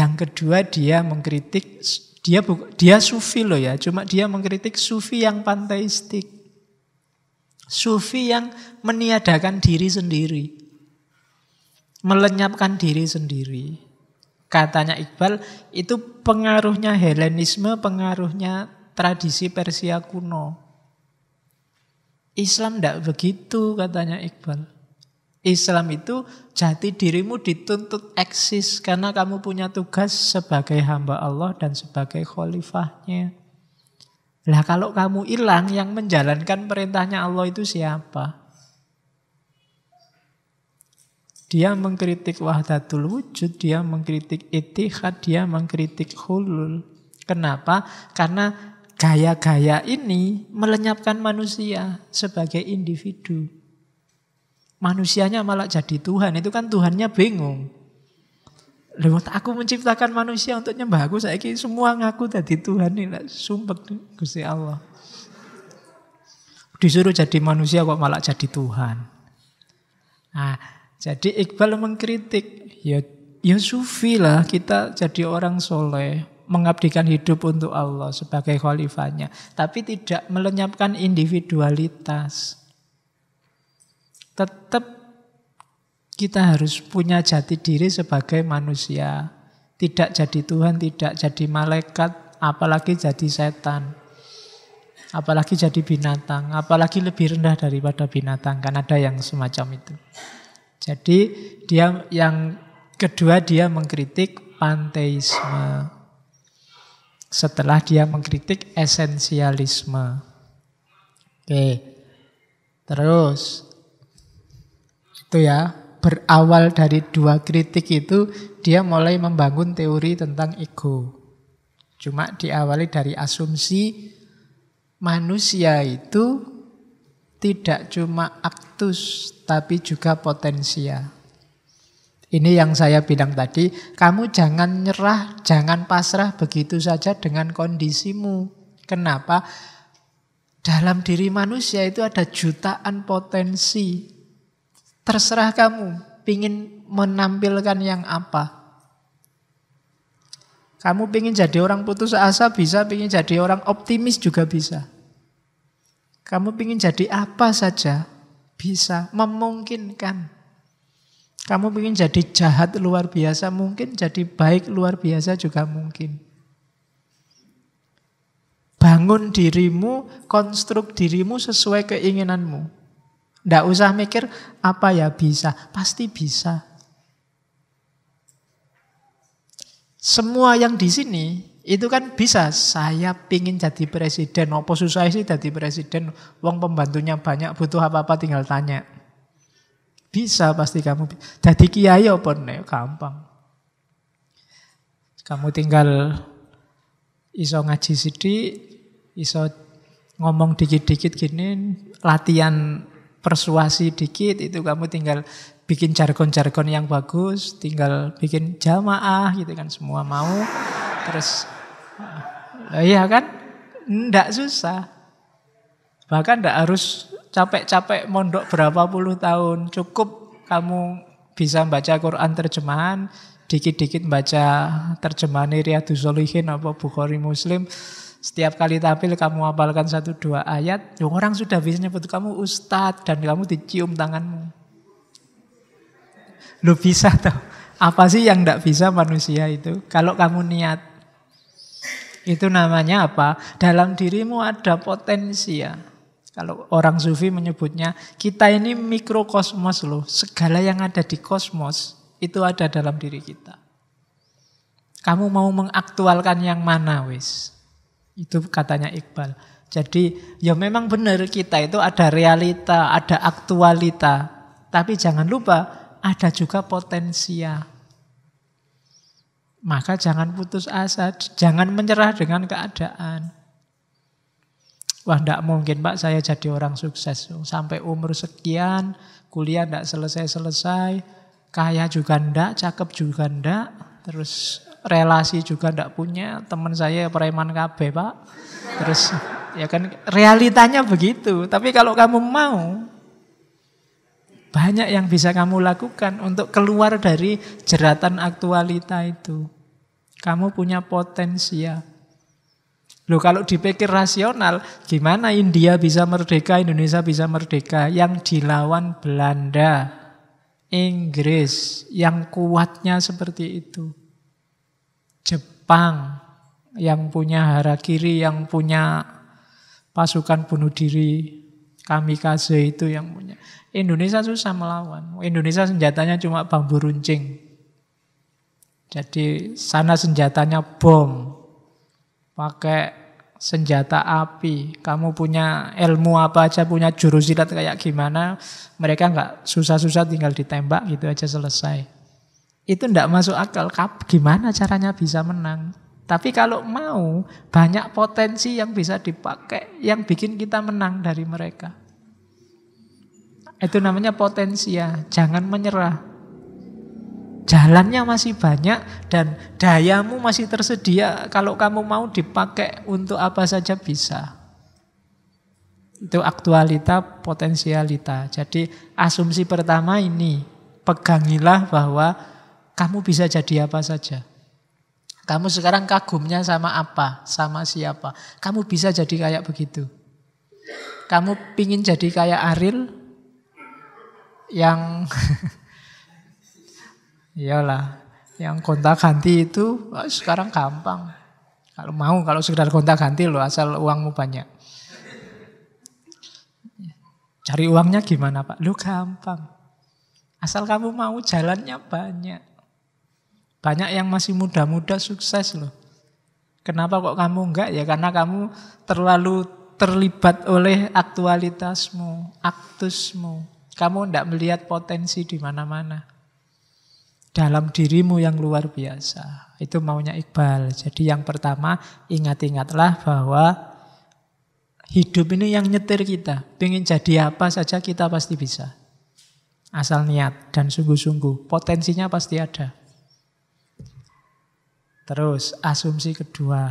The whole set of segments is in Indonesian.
Yang kedua dia mengkritik, dia sufi loh ya, cuma dia mengkritik sufi yang panteistik. Sufi yang meniadakan diri sendiri. Melenyapkan diri sendiri. Katanya Iqbal, itu pengaruhnya Helenisme, pengaruhnya tradisi Persia kuno. Islam tidak begitu, katanya Iqbal. Islam itu jati dirimu dituntut eksis karena kamu punya tugas sebagai hamba Allah dan sebagai khalifahnya. Lah kalau kamu hilang, yang menjalankan perintahnya Allah itu siapa? Dia mengkritik wahdatul wujud, dia mengkritik ittihad, dia mengkritik hulul. Kenapa? Karena gaya-gaya ini melenyapkan manusia sebagai individu. Manusianya malah jadi Tuhan, itu kan Tuhannya bingung. Lewat aku menciptakan manusia untuk nyembah aku, saiki semua ngaku jadi Tuhan ini, sumpah Gusti Allah. Disuruh jadi manusia kok malah jadi Tuhan. Nah, jadi Iqbal mengkritik, ya sufi lah, kita jadi orang soleh, mengabdikan hidup untuk Allah sebagai khalifahnya, tapi tidak melenyapkan individualitas. Tetap kita harus punya jati diri sebagai manusia, tidak jadi Tuhan, tidak jadi malaikat, apalagi jadi setan, apalagi jadi binatang, apalagi lebih rendah daripada binatang, kan ada yang semacam itu. Jadi dia yang kedua dia mengkritik panteisme. Setelah dia mengkritik esensialisme. Oke. Terus itu ya, berawal dari dua kritik itu dia mulai membangun teori tentang ego. Cuma diawali dari asumsi manusia itu tidak cuma aktus, tapi juga potensia. Ini yang saya bilang tadi, kamu jangan nyerah, jangan pasrah begitu saja dengan kondisimu. Kenapa? Dalam diri manusia itu ada jutaan potensi. Terserah kamu, pingin menampilkan yang apa. Kamu pingin jadi orang putus asa bisa, pingin jadi orang optimis juga bisa. Kamu pingin jadi apa saja, bisa, memungkinkan. Kamu pingin jadi jahat luar biasa, mungkin jadi baik luar biasa juga mungkin. Bangun dirimu, konstruk dirimu sesuai keinginanmu. Nggak usah mikir apa ya bisa, pasti bisa. Semua yang di sini itu kan bisa. Saya pingin jadi presiden, apa susah sih jadi presiden? Wong pembantunya banyak, butuh apa-apa tinggal tanya. Bisa pasti kamu. Jadi kiai apa nek? Gampang. Kamu tinggal iso ngaji sidik, iso ngomong dikit-dikit gini, latihan persuasi dikit, itu kamu tinggal bikin jargon-jargon yang bagus, tinggal bikin jamaah gitu kan, semua mau. Terus iya kan? Nggak susah. Bahkan nggak harus capek-capek mondok berapa puluh tahun. Cukup kamu bisa baca Quran terjemahan, dikit-dikit baca terjemahan Riyadhus Shalihin apa Bukhari Muslim. Setiap kali tampil kamu hafalkan 1-2 ayat, orang sudah bisa nyebut kamu ustadz dan kamu dicium tanganmu. Lu bisa tau? Apa sih yang tidak bisa manusia itu? Kalau kamu niat. Itu namanya apa? Dalam dirimu ada potensi ya. Kalau orang sufi menyebutnya, kita ini mikrokosmos loh. Segala yang ada di kosmos itu ada dalam diri kita. Kamu mau mengaktualkan yang mana wis? Itu katanya Iqbal. Jadi ya memang benar kita itu ada realita, ada aktualita. Tapi jangan lupa ada juga potensia. Maka jangan putus asa, jangan menyerah dengan keadaan. Wah, enggak mungkin Pak saya jadi orang sukses. Sampai umur sekian, kuliah enggak selesai-selesai, kaya juga enggak, cakep juga enggak, terus relasi juga enggak punya, teman saya preman kabeh Pak. Terus ya kan realitanya begitu. Tapi kalau kamu mau, banyak yang bisa kamu lakukan untuk keluar dari jeratan aktualita itu. Kamu punya potensial. Loh kalau dipikir rasional, gimana India bisa merdeka, Indonesia bisa merdeka? Yang dilawan Belanda, Inggris, yang kuatnya seperti itu. Jepang, yang punya harakiri, yang punya pasukan bunuh diri, kamikaze itu yang punya. Indonesia susah melawan. Indonesia senjatanya cuma bambu runcing. Jadi sana senjatanya bom, pakai senjata api. Kamu punya ilmu apa aja, punya jurus silat kayak gimana, mereka nggak susah-susah tinggal ditembak gitu aja selesai. Itu nggak masuk akal. Gimana caranya bisa menang? Tapi kalau mau, banyak potensi yang bisa dipakai, yang bikin kita menang dari mereka. Itu namanya potensi ya. Jangan menyerah. Jalannya masih banyak dan dayamu masih tersedia. Kalau kamu mau dipakai untuk apa saja bisa. Itu aktualita, potensialita. Jadi asumsi pertama ini, pegangilah bahwa kamu bisa jadi apa saja. Kamu sekarang kagumnya sama apa, sama siapa. Kamu bisa jadi kayak begitu. Kamu pingin jadi kayak Ariel yang iyalah, yang gonta-ganti itu sekarang gampang. Kalau sekedar gonta-ganti loh, asal uangmu banyak. Cari uangnya gimana Pak? Lu gampang. Asal kamu mau, jalannya banyak. Banyak yang masih muda-muda sukses loh. Kenapa kok kamu enggak? Ya karena kamu terlalu terlibat oleh aktualitasmu, aktusmu. Kamu enggak melihat potensi di mana-mana. Dalam dirimu yang luar biasa. Itu maunya Iqbal. Jadi yang pertama, ingat-ingatlah bahwa hidup ini yang nyetir kita. Pengen jadi apa saja kita pasti bisa. Asal niat dan sungguh-sungguh. Potensinya pasti ada. Terus asumsi kedua.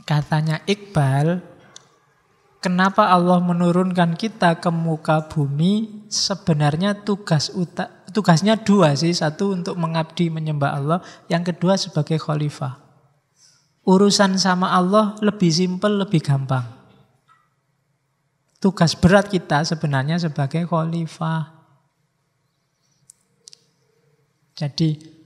Katanya Iqbal, kenapa Allah menurunkan kita ke muka bumi? Sebenarnya tugasnya dua sih. Satu untuk mengabdi menyembah Allah. Yang kedua sebagai khalifah. Urusan sama Allah lebih simpel, lebih gampang. Tugas berat kita sebenarnya sebagai khalifah. Jadi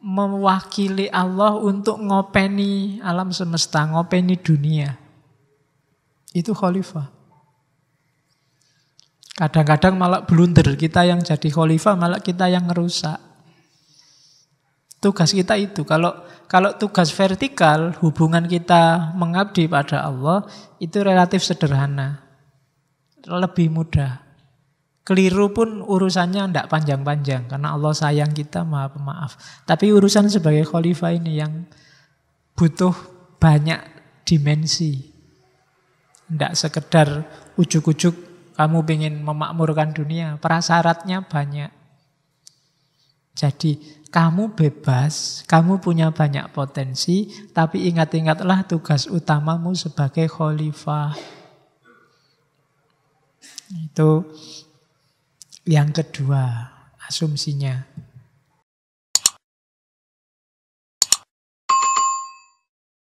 mewakili Allah untuk ngopeni alam semesta, ngopeni dunia. Itu khalifah. Kadang-kadang malah blunder, kita yang jadi khalifah malah kita yang ngerusak. Tugas kita itu, kalau tugas vertikal, hubungan kita mengabdi pada Allah, itu relatif sederhana. Lebih mudah. Keliru pun urusannya tidak panjang-panjang, karena Allah sayang kita, maha pemaaf. Tapi urusan sebagai khalifah ini yang butuh banyak dimensi. Tidak sekedar ujuk-ujuk kamu ingin memakmurkan dunia, prasyaratnya banyak. Jadi kamu bebas, kamu punya banyak potensi, tapi ingat-ingatlah tugas utamamu sebagai khalifah. Itu yang kedua asumsinya.